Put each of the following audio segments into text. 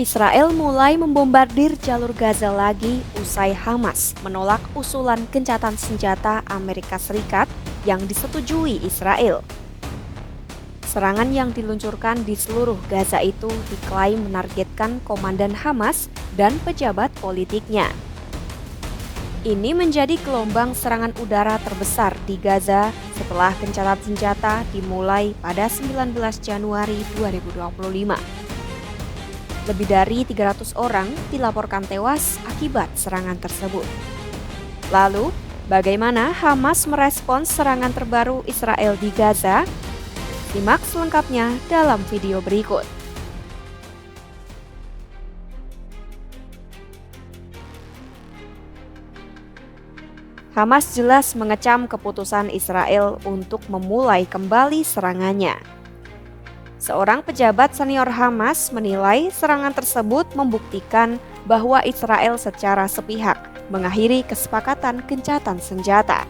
Israel mulai membombardir jalur Gaza lagi usai Hamas menolak usulan gencatan senjata Amerika Serikat yang disetujui Israel. Serangan yang diluncurkan di seluruh Gaza itu diklaim menargetkan komandan Hamas dan pejabat politiknya. Ini menjadi gelombang serangan udara terbesar di Gaza setelah gencatan senjata dimulai pada 19 Januari 2025. Lebih dari 300 orang dilaporkan tewas akibat serangan tersebut. Lalu, bagaimana Hamas merespons serangan terbaru Israel di Gaza? Simak selengkapnya dalam video berikut. Hamas jelas mengecam keputusan Israel untuk memulai kembali serangannya. Seorang pejabat senior Hamas menilai serangan tersebut membuktikan bahwa Israel secara sepihak mengakhiri kesepakatan gencatan senjata.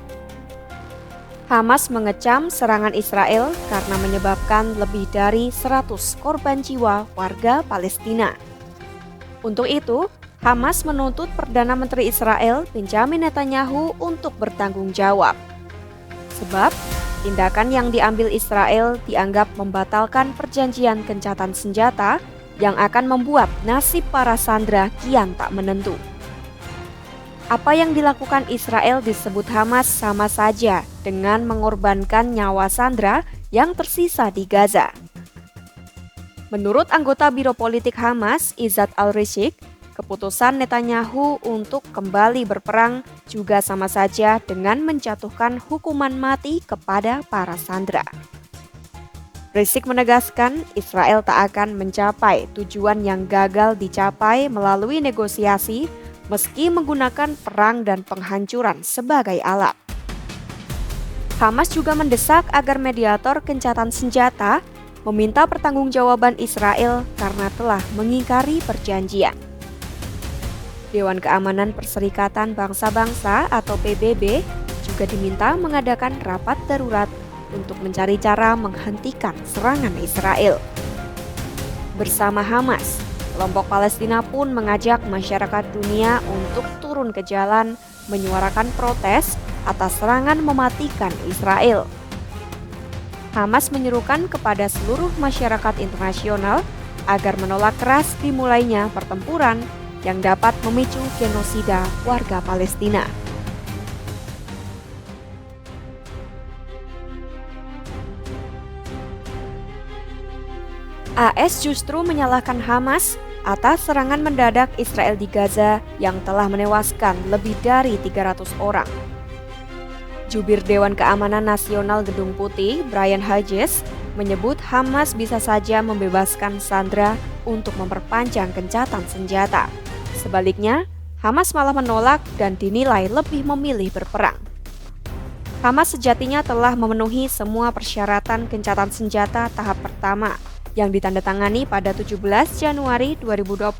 Hamas mengecam serangan Israel karena menyebabkan lebih dari 100 korban jiwa warga Palestina. Untuk itu, Hamas menuntut Perdana Menteri Israel Benjamin Netanyahu untuk bertanggung jawab. Sebab, tindakan yang diambil Israel dianggap membatalkan perjanjian gencatan senjata yang akan membuat nasib para sandera kian tak menentu. Apa yang dilakukan Israel disebut Hamas sama saja dengan mengorbankan nyawa sandera yang tersisa di Gaza. Menurut anggota Biro Politik Hamas, Izzat al-Rishik, keputusan Netanyahu untuk kembali berperang juga sama saja dengan menjatuhkan hukuman mati kepada para sandera. Rishik menegaskan Israel tak akan mencapai tujuan yang gagal dicapai melalui negosiasi meski menggunakan perang dan penghancuran sebagai alat. Hamas juga mendesak agar mediator gencatan senjata meminta pertanggungjawaban Israel karena telah mengingkari perjanjian. Dewan Keamanan Perserikatan Bangsa-Bangsa atau PBB juga diminta mengadakan rapat darurat untuk mencari cara menghentikan serangan Israel. Bersama Hamas, kelompok Palestina pun mengajak masyarakat dunia untuk turun ke jalan menyuarakan protes atas serangan mematikan Israel. Hamas menyerukan kepada seluruh masyarakat internasional agar menolak keras dimulainya pertempuran yang dapat memicu genosida warga Palestina. AS justru menyalahkan Hamas atas serangan mendadak Israel di Gaza yang telah menewaskan lebih dari 300 orang. Jubir Dewan Keamanan Nasional Gedung Putih, Brian Hodges, menyebut Hamas bisa saja membebaskan sandera untuk memperpanjang gencatan senjata. Sebaliknya, Hamas malah menolak dan dinilai lebih memilih berperang. Hamas sejatinya telah memenuhi semua persyaratan gencatan senjata tahap pertama yang ditandatangani pada 17 Januari 2025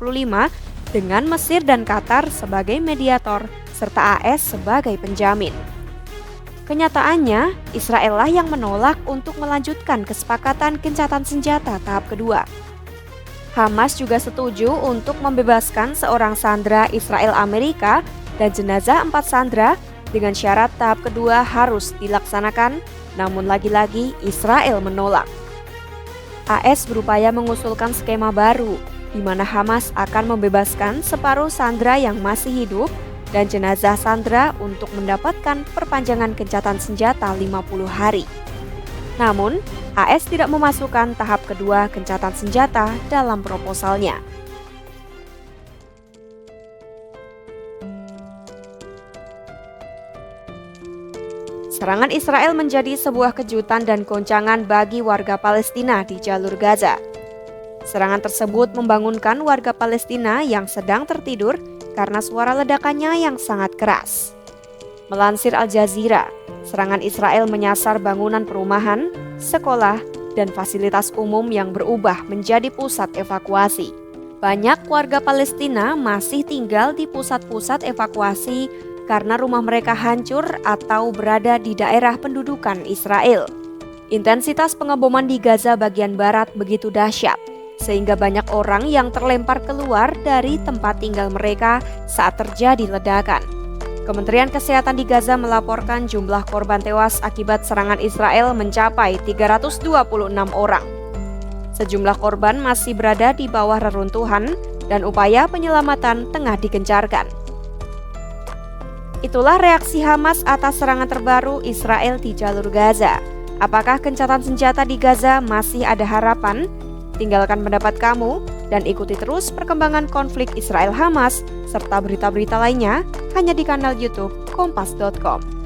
dengan Mesir dan Qatar sebagai mediator serta AS sebagai penjamin. Kenyataannya, Israel lah yang menolak untuk melanjutkan kesepakatan gencatan senjata tahap kedua. Hamas juga setuju untuk membebaskan seorang sandera Israel Amerika dan jenazah 4 sandera dengan syarat tahap kedua harus dilaksanakan, namun lagi-lagi Israel menolak. AS berupaya mengusulkan skema baru, di mana Hamas akan membebaskan separuh sandera yang masih hidup dan jenazah sandera untuk mendapatkan perpanjangan gencatan senjata 50 hari. Namun, AS tidak memasukkan tahap kedua gencatan senjata dalam proposalnya. Serangan Israel menjadi sebuah kejutan dan goncangan bagi warga Palestina di jalur Gaza. Serangan tersebut membangunkan warga Palestina yang sedang tertidur karena suara ledakannya yang sangat keras. Melansir Al Jazeera, serangan Israel menyasar bangunan perumahan, sekolah, dan fasilitas umum yang berubah menjadi pusat evakuasi. Banyak warga Palestina masih tinggal di pusat-pusat evakuasi karena rumah mereka hancur atau berada di daerah pendudukan Israel. Intensitas pengeboman di Gaza bagian barat begitu dahsyat, sehingga banyak orang yang terlempar keluar dari tempat tinggal mereka saat terjadi ledakan. Kementerian Kesehatan di Gaza melaporkan jumlah korban tewas akibat serangan Israel mencapai 326 orang. Sejumlah korban masih berada di bawah reruntuhan dan upaya penyelamatan tengah digencarkan. Itulah reaksi Hamas atas serangan terbaru Israel di jalur Gaza. Apakah gencatan senjata di Gaza masih ada harapan? Tinggalkan pendapat kamu dan ikuti terus perkembangan konflik Israel-Hamas serta berita-berita lainnya hanya di kanal YouTube Kompas.com.